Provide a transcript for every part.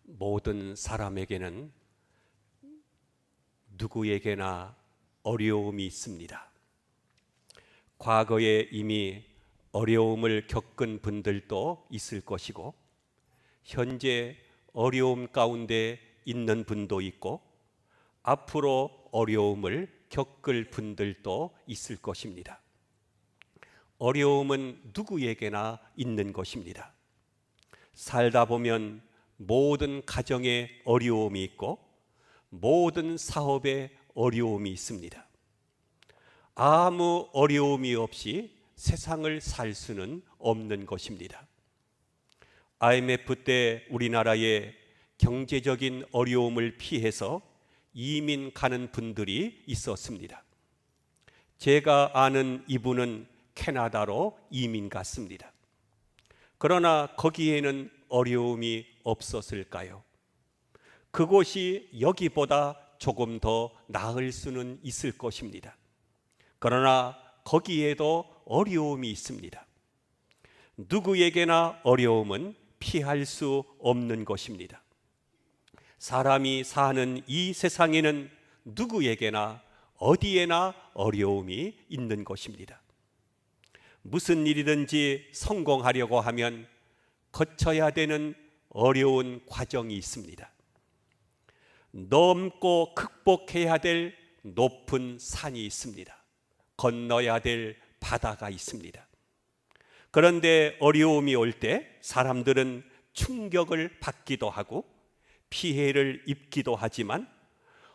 모든 사람에게는 누구에게나 어려움이 있습니다. 과거에 이미 어려움을 겪은 분들도 있을 것이고, 현재 어려움 가운데 있는 분도 있고, 앞으로 어려움을 겪을 분들도 있을 것입니다. 어려움은 누구에게나 있는 것입니다. 살다 보면 모든 가정에 어려움이 있고 모든 사업에 어려움이 있습니다. 아무 어려움이 없이 세상을 살 수는 없는 것입니다. IMF 때 우리나라에 경제적인 어려움을 피해서 이민 가는 분들이 있었습니다. 제가 아는 이분은 캐나다로 이민 갔습니다. 그러나 거기에는 어려움이 없었을까요? 그곳이 여기보다 조금 더 나을 수는 있을 것입니다. 그러나 거기에도 어려움이 있습니다. 누구에게나 어려움은 피할 수 없는 것입니다. 사람이 사는 이 세상에는 누구에게나 어디에나 어려움이 있는 것입니다. 무슨 일이든지 성공하려고 하면 거쳐야 되는 어려운 과정이 있습니다. 넘고 극복해야 될 높은 산이 있습니다. 건너야 될 바다가 있습니다. 그런데 어려움이 올 때 사람들은 충격을 받기도 하고 피해를 입기도 하지만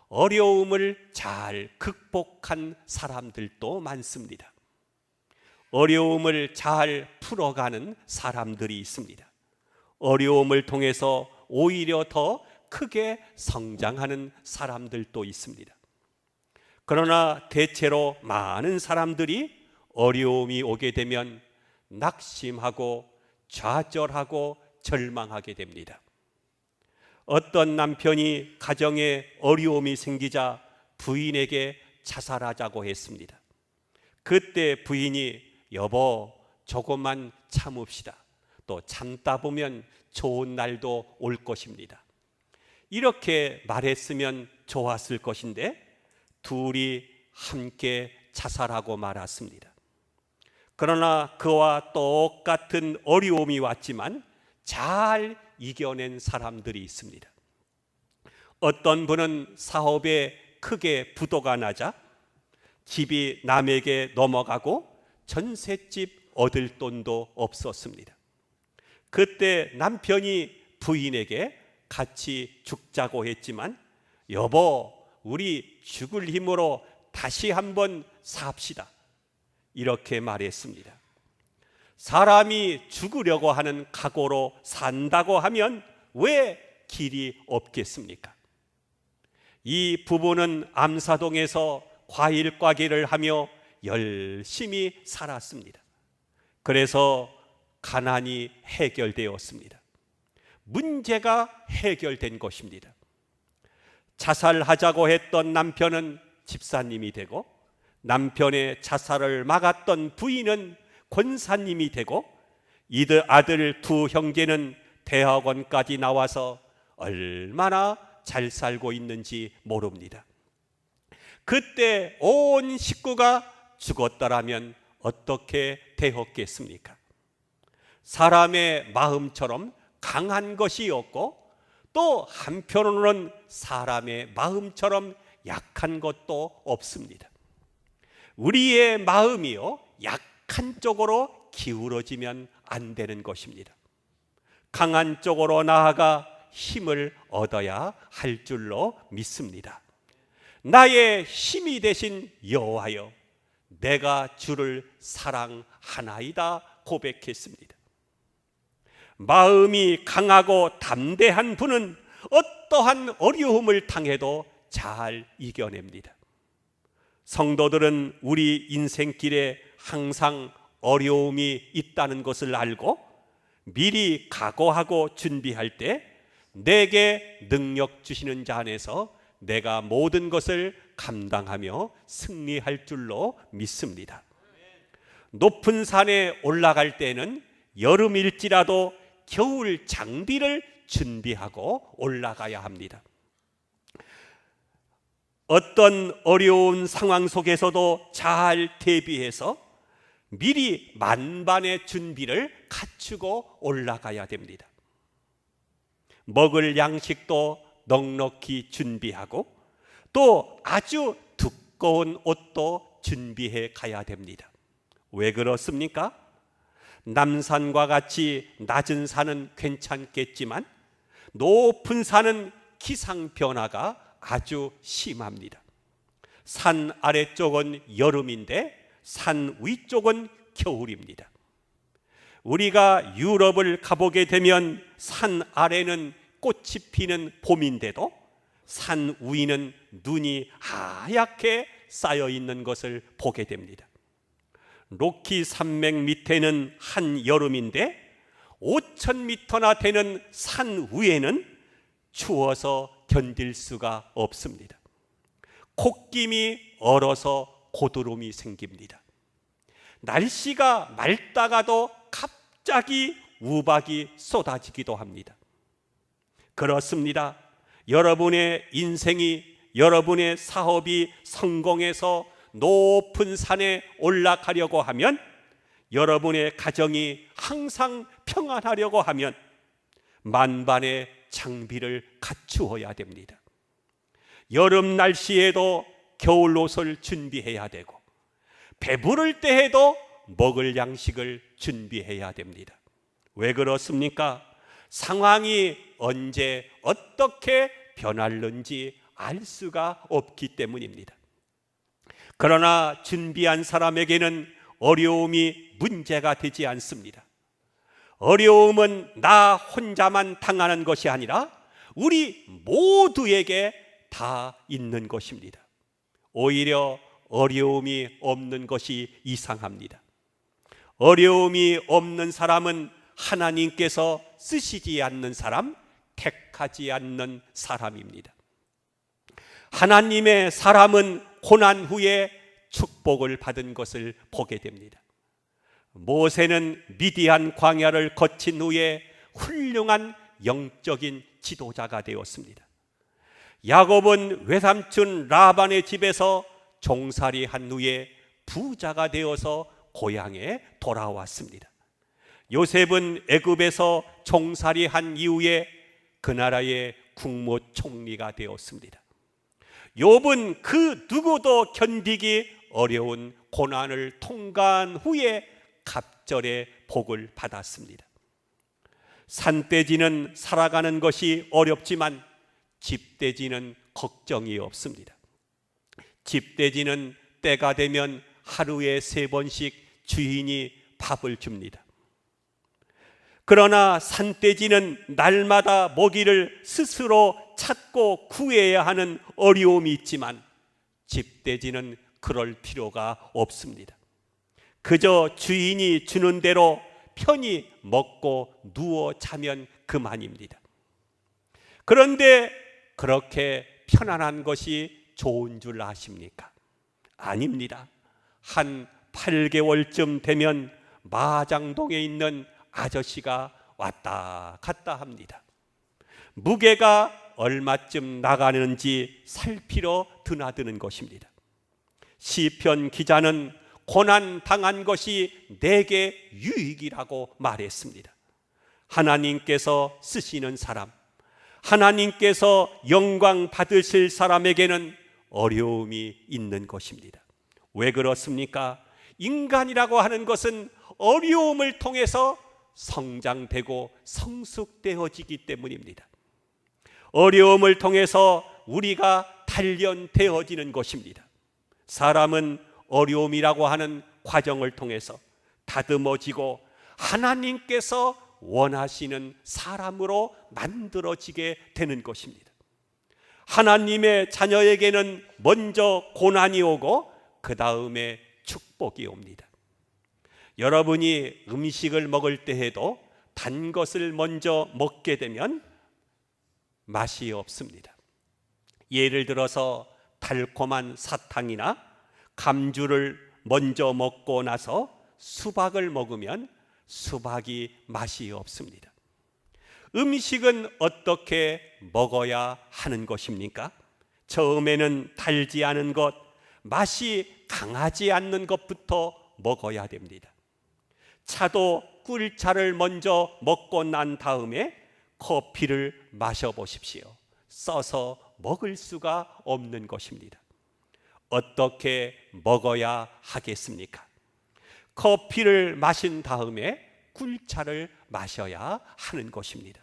어려움을 잘 극복한 사람들도 많습니다. 어려움을 잘 풀어가는 사람들이 있습니다. 어려움을 통해서 오히려 더 크게 성장하는 사람들도 있습니다. 그러나 대체로 많은 사람들이 어려움이 오게 되면 낙심하고 좌절하고 절망하게 됩니다. 어떤 남편이 가정에 어려움이 생기자 부인에게 자살하자고 했습니다. 그때 부인이 여보 조금만 참읍시다. 또 참다 보면 좋은 날도 올 것입니다. 이렇게 말했으면 좋았을 것인데 둘이 함께 자살하고 말았습니다. 그러나 그와 똑같은 어려움이 왔지만 잘 이겨낸 사람들이 있습니다. 어떤 분은 사업에 크게 부도가 나자 집이 남에게 넘어가고 전셋집 얻을 돈도 없었습니다. 그때 남편이 부인에게 같이 죽자고 했지만 여보 우리 죽을 힘으로 다시 한번 삽시다 이렇게 말했습니다. 사람이 죽으려고 하는 각오로 산다고 하면 왜 길이 없겠습니까? 이 부부는 암사동에서 과일 가게를 하며 열심히 살았습니다. 그래서 가난이 해결되었습니다. 문제가 해결된 것입니다. 자살하자고 했던 남편은 집사님이 되고 남편의 자살을 막았던 부인은 권사님이 되고 이들 아들 두 형제는 대학원까지 나와서 얼마나 잘 살고 있는지 모릅니다. 그때 온 식구가 죽었더라면 어떻게 되었겠습니까? 사람의 마음처럼 강한 것이 없고 또 한편으로는 사람의 마음처럼 약한 것도 없습니다. 우리의 마음이요 약한 쪽으로 기울어지면 안 되는 것입니다. 강한 쪽으로 나아가 힘을 얻어야 할 줄로 믿습니다. 나의 힘이 되신 여호와여 내가 주를 사랑하나이다 고백했습니다. 마음이 강하고 담대한 분은 어떠한 어려움을 당해도 잘 이겨냅니다. 성도들은 우리 인생길에 항상 어려움이 있다는 것을 알고 미리 각오하고 준비할 때 내게 능력 주시는 자 안에서 내가 모든 것을 감당하며 승리할 줄로 믿습니다. 높은 산에 올라갈 때는 여름일지라도 겨울 장비를 준비하고 올라가야 합니다. 어떤 어려운 상황 속에서도 잘 대비해서 미리 만반의 준비를 갖추고 올라가야 됩니다. 먹을 양식도 넉넉히 준비하고 또 아주 두꺼운 옷도 준비해 가야 됩니다. 왜 그렇습니까? 남산과 같이 낮은 산은 괜찮겠지만 높은 산은 기상 변화가 아주 심합니다. 산 아래쪽은 여름인데 산 위쪽은 겨울입니다. 우리가 유럽을 가보게 되면 산 아래는 꽃이 피는 봄인데도 산 위는 눈이 하얗게 쌓여 있는 것을 보게 됩니다. 로키 산맥 밑에는 한여름인데 5,000m나 되는 산 위에는 추워서 견딜 수가 없습니다. 콧김이 얼어서 고드름이 생깁니다. 날씨가 맑다가도 갑자기 우박이 쏟아지기도 합니다. 그렇습니다. 여러분의 인생이, 여러분의 사업이 성공해서 높은 산에 올라가려고 하면, 여러분의 가정이 항상 평안하려고 하면 만반의 장비를 갖추어야 됩니다. 여름 날씨에도 겨울 옷을 준비해야 되고 배부를 때에도 먹을 양식을 준비해야 됩니다. 왜 그렇습니까? 상황이 언제 어떻게 변할는지 알 수가 없기 때문입니다. 그러나 준비한 사람에게는 어려움이 문제가 되지 않습니다. 어려움은 나 혼자만 당하는 것이 아니라 우리 모두에게 다 있는 것입니다. 오히려 어려움이 없는 것이 이상합니다. 어려움이 없는 사람은 하나님께서 쓰시지 않는 사람, 택하지 않는 사람입니다. 하나님의 사람은 고난 후에 축복을 받은 것을 보게 됩니다. 모세는 미디안 광야를 거친 후에 훌륭한 영적인 지도자가 되었습니다. 야곱은 외삼촌 라반의 집에서 종살이 한 후에 부자가 되어서 고향에 돌아왔습니다. 요셉은 애굽에서 종살이 한 이후에 그 나라의 국무총리가 되었습니다. 욥은 그 누구도 견디기 어려운 고난을 통과한 후에 갑절의 복을 받았습니다. 산돼지는 살아가는 것이 어렵지만 집돼지는 걱정이 없습니다. 집돼지는 때가 되면 하루에 3번씩 주인이 밥을 줍니다. 그러나 산돼지는 날마다 먹이를 스스로 찾고 구해야 하는 어려움이 있지만 집돼지는 그럴 필요가 없습니다. 그저 주인이 주는 대로 편히 먹고 누워 자면 그만입니다. 그런데 그렇게 편안한 것이 좋은 줄 아십니까? 아닙니다. 한 8개월쯤 되면 마장동에 있는 아저씨가 왔다 갔다 합니다. 무게가 얼마쯤 나가는지 살피러 드나드는 것입니다. 시편 기자는 고난 당한 것이 내게 유익이라고 말했습니다. 하나님께서 쓰시는 사람, 하나님께서 영광 받으실 사람에게는 어려움이 있는 것입니다. 왜 그렇습니까? 인간이라고 하는 것은 어려움을 통해서 성장되고 성숙되어지기 때문입니다. 어려움을 통해서 우리가 단련되어지는 것입니다. 사람은 어려움이라고 하는 과정을 통해서 다듬어지고 하나님께서 원하시는 사람으로 만들어지게 되는 것입니다. 하나님의 자녀에게는 먼저 고난이 오고 그 다음에 축복이 옵니다. 여러분이 음식을 먹을 때에도 단 것을 먼저 먹게 되면 맛이 없습니다. 예를 들어서 달콤한 사탕이나 감주를 먼저 먹고 나서 수박을 먹으면 수박이 맛이 없습니다. 음식은 어떻게 먹어야 하는 것입니까? 처음에는 달지 않은 것, 맛이 강하지 않는 것부터 먹어야 됩니다. 차도 꿀차를 먼저 먹고 난 다음에 커피를 마셔보십시오. 써서 먹을 수가 없는 것입니다. 어떻게 먹어야 하겠습니까? 커피를 마신 다음에 꿀차를 마셔야 하는 것입니다.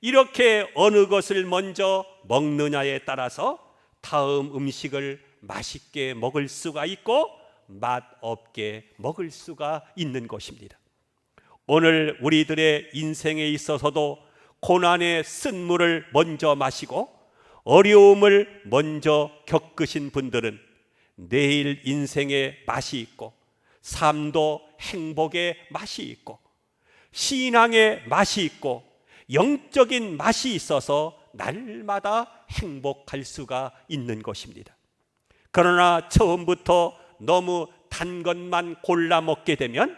이렇게 어느 것을 먼저 먹느냐에 따라서 다음 음식을 맛있게 먹을 수가 있고 맛없게 먹을 수가 있는 것입니다. 오늘 우리들의 인생에 있어서도 고난의 쓴물을 먼저 마시고 어려움을 먼저 겪으신 분들은 내일 인생의 맛이 있고 삶도 행복의 맛이 있고 신앙의 맛이 있고 영적인 맛이 있어서 날마다 행복할 수가 있는 것입니다. 그러나 처음부터 너무 단 것만 골라 먹게 되면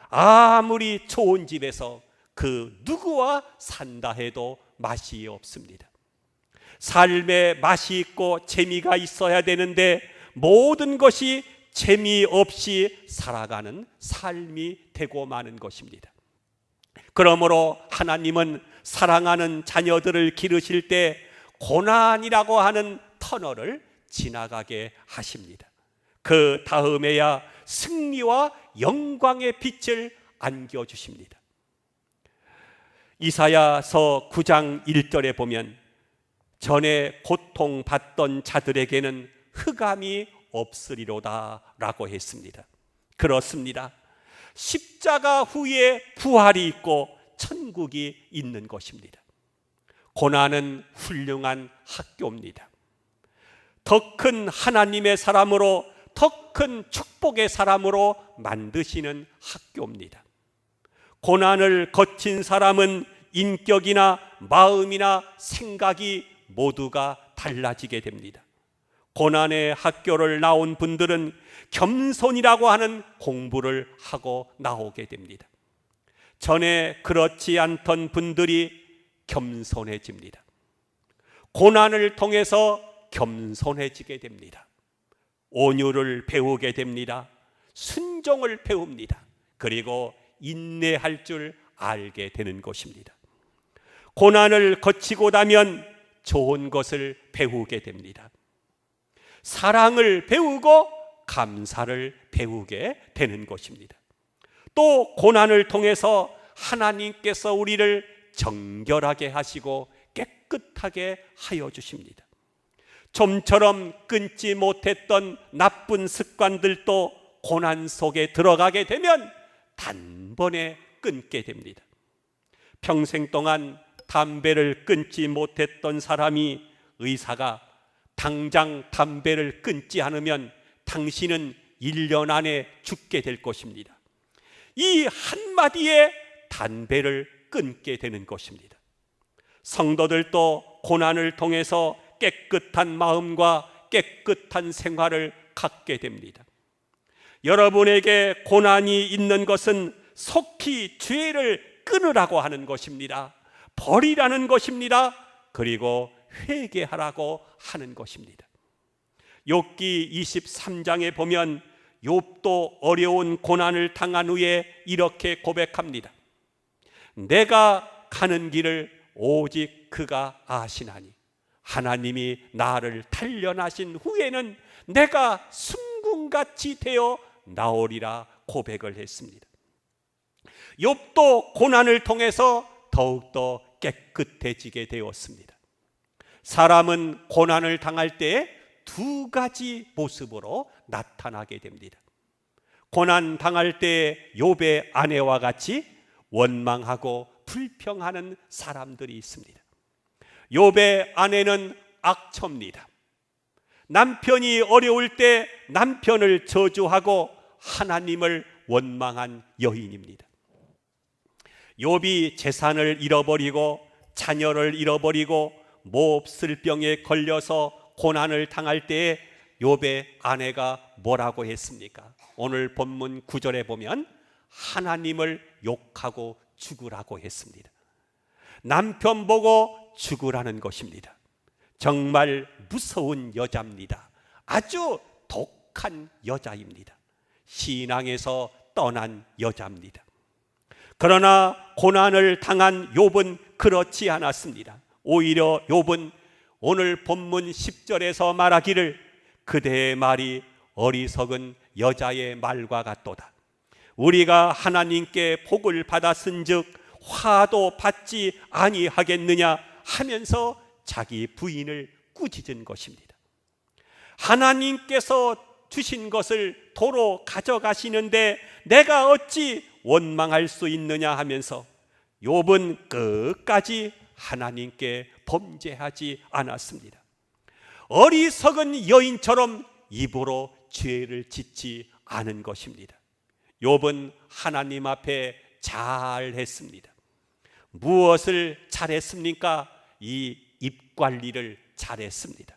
아무리 좋은 집에서 그 누구와 산다 해도 맛이 없습니다. 삶에 맛이 있고 재미가 있어야 되는데 모든 것이 재미없이 살아가는 삶이 되고 마는 것입니다. 그러므로 하나님은 사랑하는 자녀들을 기르실 때 고난이라고 하는 터널을 지나가게 하십니다. 그 다음에야 승리와 영광의 빛을 안겨주십니다. 이사야서 9장 1절에 보면 전에 고통받던 자들에게는 흑암이 없으리로다 라고 했습니다. 그렇습니다. 십자가 후에 부활이 있고 천국이 있는 것입니다. 고난은 훌륭한 학교입니다. 더 큰 하나님의 사람으로, 더 큰 축복의 사람으로 만드시는 학교입니다. 고난을 거친 사람은 인격이나 마음이나 생각이 모두가 달라지게 됩니다. 고난의 학교를 나온 분들은 겸손이라고 하는 공부를 하고 나오게 됩니다. 전에 그렇지 않던 분들이 겸손해집니다. 고난을 통해서 겸손해지게 됩니다. 온유를 배우게 됩니다. 순종을 배웁니다. 그리고 인내할 줄 알게 되는 것입니다. 고난을 거치고 나면 좋은 것을 배우게 됩니다. 사랑을 배우고 감사를 배우게 되는 것입니다. 또 고난을 통해서 하나님께서 우리를 정결하게 하시고 깨끗하게 하여 주십니다. 좀처럼 끊지 못했던 나쁜 습관들도 고난 속에 들어가게 되면 단번에 끊게 됩니다. 평생 동안 담배를 끊지 못했던 사람이 의사가 당장 담배를 끊지 않으면 당신은 1년 안에 죽게 될 것입니다. 이 한마디에 담배를 끊게 되는 것입니다. 성도들도 고난을 통해서 깨끗한 마음과 깨끗한 생활을 갖게 됩니다. 여러분에게 고난이 있는 것은 속히 죄를 끊으라고 하는 것입니다. 버리라는 것입니다. 그리고 회개하라고 하는 것입니다. 욥기 23장에 보면 욥도 어려운 고난을 당한 후에 이렇게 고백합니다. 내가 가는 길을 오직 그가 아시나니 하나님이 나를 단련하신 후에는 내가 순금같이 되어 나오리라 고백을 했습니다. 욥도 고난을 통해서 더욱더 깨끗해지게 되었습니다. 사람은 고난을 당할 때 두 가지 모습으로 나타나게 됩니다. 고난 당할 때 욥의 아내와 같이 원망하고 불평하는 사람들이 있습니다. 욥의 아내는 악처입니다. 남편이 어려울 때 남편을 저주하고 하나님을 원망한 여인입니다. 욥이 재산을 잃어버리고 자녀를 잃어버리고 몹쓸 병에 걸려서 고난을 당할 때에 욥의 아내가 뭐라고 했습니까? 오늘 본문 9절에 보면 하나님을 욕하고 죽으라고 했습니다. 남편 보고 죽으라는 것입니다. 정말 무서운 여자입니다. 아주 독한 여자입니다. 신앙에서 떠난 여자입니다. 그러나 고난을 당한 욥은 그렇지 않았습니다. 오히려 욥은 오늘 본문 10절에서 말하기를 그대의 말이 어리석은 여자의 말과 같도다. 우리가 하나님께 복을 받았은즉 화도 받지 아니하겠느냐 하면서 자기 부인을 꾸짖은 것입니다. 하나님께서 주신 것을 도로 가져가시는데 내가 어찌 원망할 수 있느냐 하면서 욥은 끝까지 하나님께 범죄하지 않았습니다. 어리석은 여인처럼 입으로 죄를 짓지 않은 것입니다. 욥은 하나님 앞에 잘했습니다. 무엇을 잘했습니까? 이 입 관리를 잘했습니다.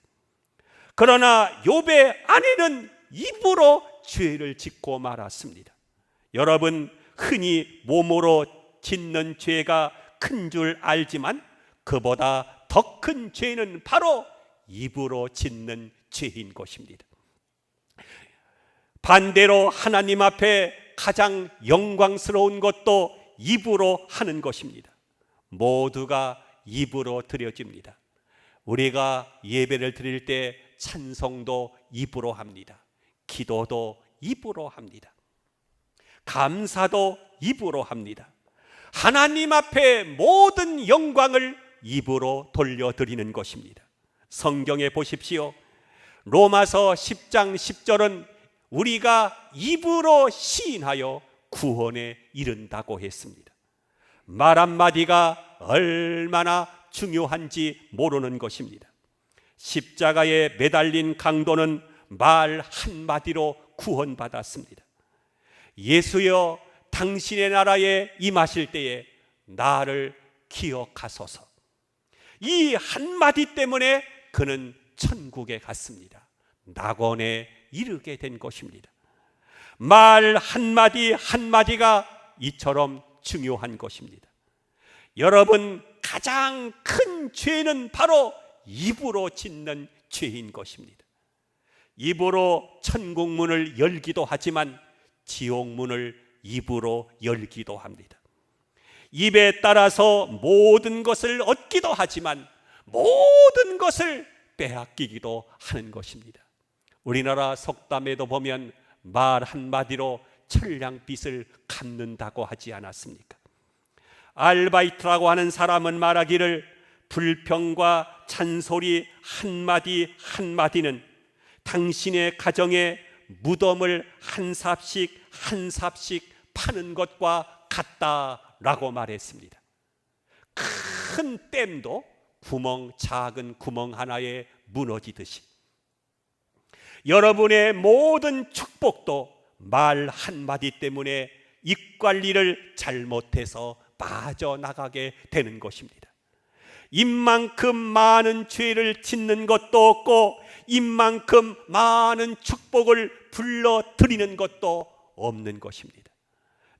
그러나 욥의 아내는 입으로 죄를 짓고 말았습니다. 여러분, 흔히 몸으로 짓는 죄가 큰 줄 알지만 그보다 더 큰 죄는 바로 입으로 짓는 죄인 것입니다. 반대로 하나님 앞에 가장 영광스러운 것도 입으로 하는 것입니다. 모두가 입으로 드려집니다. 우리가 예배를 드릴 때 찬송도 입으로 합니다. 기도도 입으로 합니다. 감사도 입으로 합니다. 하나님 앞에 모든 영광을 입으로 돌려드리는 것입니다. 성경에 보십시오. 로마서 10장 10절은 우리가 입으로 시인하여 구원에 이른다고 했습니다. 말 한마디가 얼마나 중요한지 모르는 것입니다. 십자가에 매달린 강도는 말 한마디로 구원받았습니다. 예수여, 당신의 나라에 임하실 때에 나를 기억하소서. 이 한마디 때문에 그는 천국에 갔습니다. 낙원에 이르게 된 것입니다. 말 한마디 한마디가 이처럼 중요한 것입니다. 여러분, 가장 큰 죄는 바로 입으로 짓는 죄인 것입니다. 입으로 천국문을 열기도 하지만 지옥문을 입으로 열기도 합니다. 입에 따라서 모든 것을 얻기도 하지만 모든 것을 빼앗기기도 하는 것입니다. 우리나라 속담에도 보면 말 한마디로 천냥빚을 갚는다고 하지 않았습니까? 아르바이트라고 하는 사람은 말하기를 불평과 잔소리 한마디 한마디는 당신의 가정에 무덤을 한 삽씩 한 삽씩 파는 것과 같다라고 말했습니다. 큰 댐도 작은 구멍 하나에 무너지듯이 여러분의 모든 축복도 말 한마디 때문에 입 관리를 잘못해서 빠져나가게 되는 것입니다. 입만큼 많은 죄를 짓는 것도 없고 입만큼 많은 축복을 불러드리는 것도 없는 것입니다.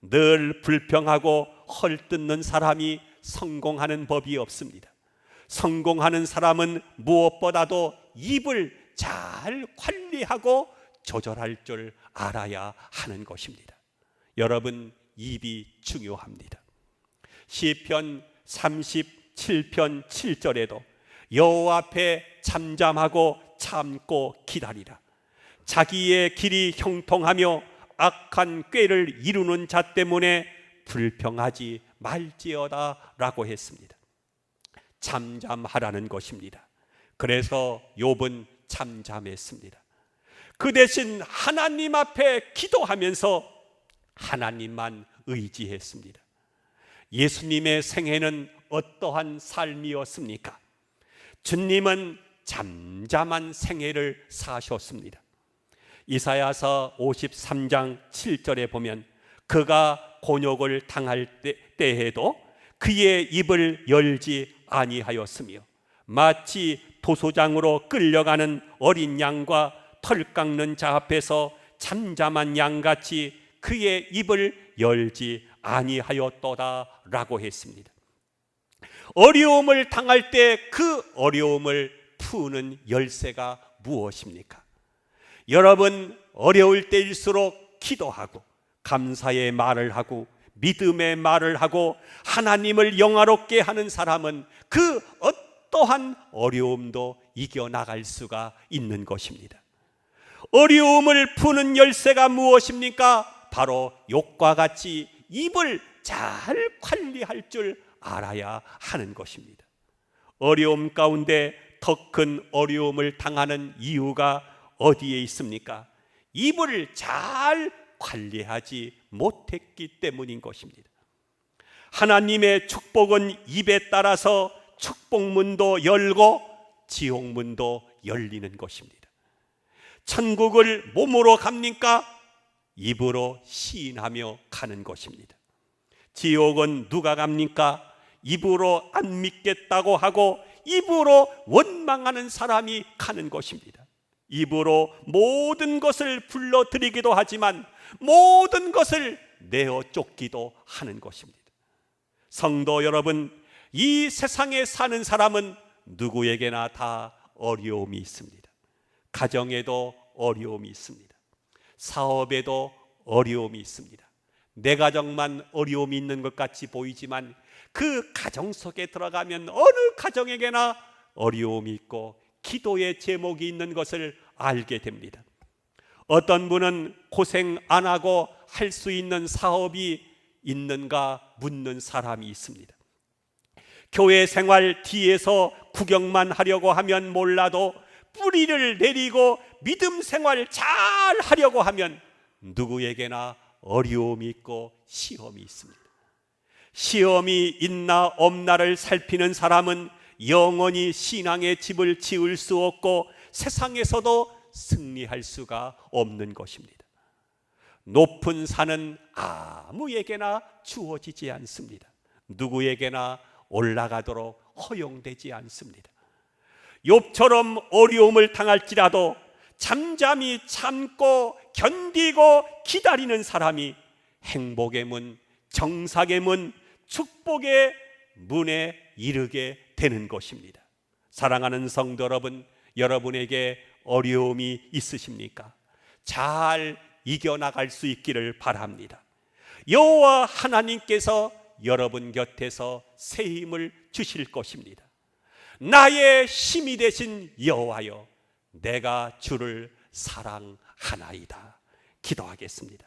늘 불평하고 헐뜯는 사람이 성공하는 법이 없습니다. 성공하는 사람은 무엇보다도 입을 잘 관리하고 조절할 줄 알아야 하는 것입니다. 여러분, 입이 중요합니다. 시편 37편 7절에도 여호와 앞에 잠잠하고 참고 기다리라. 자기의 길이 형통하며 악한 꾀를 이루는 자 때문에 불평하지 말지어다 라고 했습니다. 잠잠하라는 것입니다. 그래서 욥은 잠잠했습니다. 그 대신 하나님 앞에 기도하면서 하나님만 의지했습니다. 예수님의 생애는 어떠한 삶이었습니까? 주님은 잠잠한 생애를 사셨습니다. 이사야서 53장 7절에 보면 그가 곤욕을 당할 때에도 그의 입을 열지 아니하였으며 마치 도소장으로 끌려가는 어린 양과 털 깎는 자 앞에서 잠잠한 양같이 그의 입을 열지 아니하였도다 라고 했습니다. 어려움을 당할 때 그 어려움을 푸는 열쇠가 무엇입니까? 여러분, 어려울 때일수록 기도하고 감사의 말을 하고 믿음의 말을 하고 하나님을 영화롭게 하는 사람은 그 어떠한 어려움도 이겨나갈 수가 있는 것입니다. 어려움을 푸는 열쇠가 무엇입니까? 바로 욕과 같이 입을 잘 관리할 줄 알아야 하는 것입니다. 어려움 가운데 더 큰 어려움을 당하는 이유가 어디에 있습니까? 입을 잘 관리하지 못했기 때문인 것입니다. 하나님의 축복은 입에 따라서 축복문도 열고 지옥문도 열리는 것입니다. 천국을 몸으로 갑니까? 입으로 시인하며 가는 것입니다. 지옥은 누가 갑니까? 입으로 안 믿겠다고 하고 입으로 원망하는 사람이 가는 것입니다. 입으로 모든 것을 불러드리기도 하지만 모든 것을 내어 쫓기도 하는 것입니다. 성도 여러분, 이 세상에 사는 사람은 누구에게나 다 어려움이 있습니다. 가정에도 어려움이 있습니다. 사업에도 어려움이 있습니다. 내 가정만 어려움이 있는 것 같이 보이지만 그 가정 속에 들어가면 어느 가정에게나 어려움이 있고 기도의 제목이 있는 것을 알게 됩니다. 어떤 분은 고생 안 하고 할 수 있는 사업이 있는가 묻는 사람이 있습니다. 교회 생활 뒤에서 구경만 하려고 하면 몰라도 뿌리를 내리고 믿음 생활 잘 하려고 하면 누구에게나 어려움이 있고 시험이 있습니다. 시험이 있나 없나를 살피는 사람은 영원히 신앙의 집을 지을 수 없고 세상에서도 승리할 수가 없는 것입니다. 높은 산은 아무에게나 주어지지 않습니다. 누구에게나 올라가도록 허용되지 않습니다. 욥처럼 어려움을 당할지라도 잠잠히 참고 견디고 기다리는 사람이 행복의 문, 정삭의 문, 축복의 문에 이르게 되는 것입니다. 사랑하는 성도 여러분, 여러분에게 어려움이 있으십니까? 잘 이겨나갈 수 있기를 바랍니다. 여호와 하나님께서 여러분 곁에서 새 힘을 주실 것입니다. 나의 힘이 되신 여호와여, 내가 주를 사랑하나이다. 기도하겠습니다.